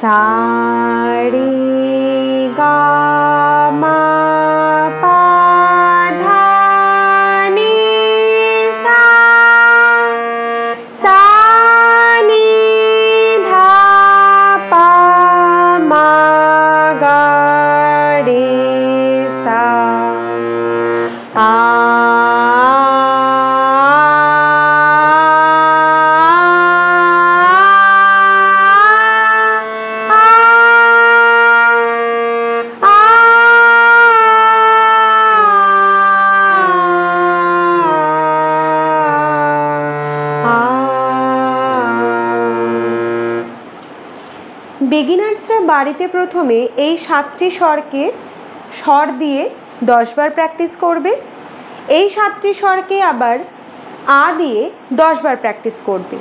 सा रे गा मा पा धा नी सा, सा नी धा पा मा गा रे सा। बिगिनार्सरा बाड़ीते प्रथमे এই 7টি স্বরকে স্বর দিয়ে 10 বার প্র্যাকটিস করবে। এই 7টি স্বরকে আবার আ দিয়ে 10 বার প্র্যাকটিস করবে।